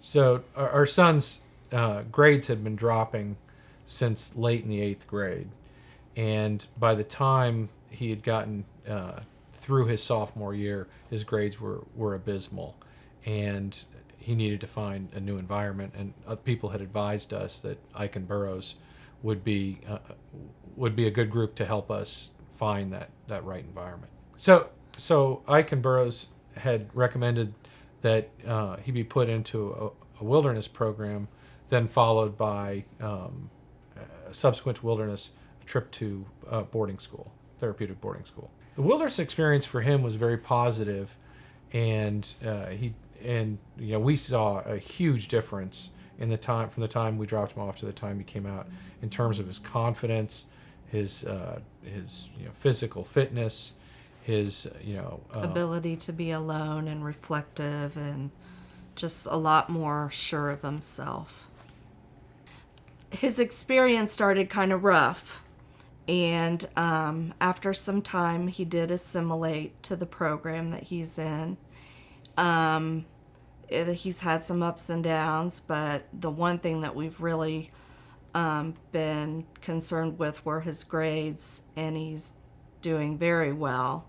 So our son's grades had been dropping since late in the eighth grade, and by the time he had gotten through his sophomore year, his grades were abysmal, and he needed to find a new environment. And people had advised us that Ike and Burroughs would be a good group to help us find that right environment. So Ike and Burroughs had recommended that he be put into a wilderness program, then followed by a subsequent wilderness trip to boarding school, therapeutic boarding school. The wilderness experience for him was very positive, and we saw a huge difference in the time from the time we dropped him off to the time he came out in terms of his confidence, his physical fitness, his ability to be alone and reflective and just a lot more sure of himself. His experience started kind of rough, and after some time he did assimilate to the program that he's in. He's had some ups and downs, but the one thing that we've really been concerned with were his grades, and he's doing very well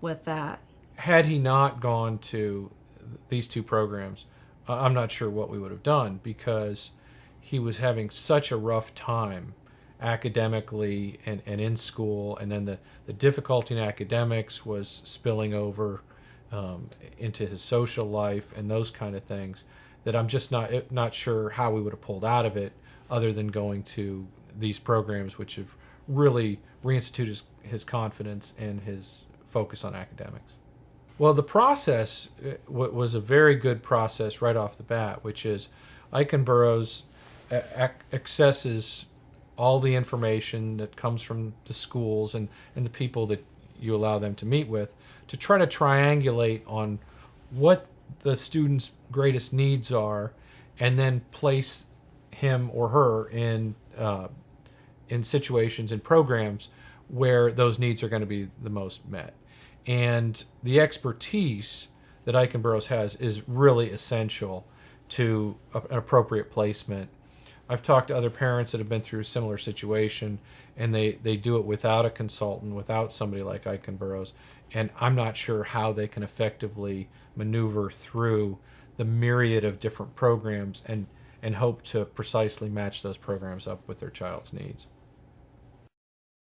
with that. Had he not gone to these two programs, I'm not sure what we would have done, because he was having such a rough time academically and in school, and then the difficulty in academics was spilling over into his social life and those kind of things, that I'm just not sure how we would have pulled out of it other than going to these programs, which have really reinstituted his confidence and his focus on academics. Well, the process was a very good process right off the bat, which is Ike and Burroughs accesses all the information that comes from the schools and the people that you allow them to meet with, to try to triangulate on what the student's greatest needs are, and then place him or her in situations and programs where those needs are going to be the most met. And the expertise that Ike and Burroughs has is really essential to an appropriate placement. I've talked to other parents that have been through a similar situation, and they do it without a consultant, without somebody like Ike and Burroughs, and I'm not sure how they can effectively maneuver through the myriad of different programs and hope to precisely match those programs up with their child's needs.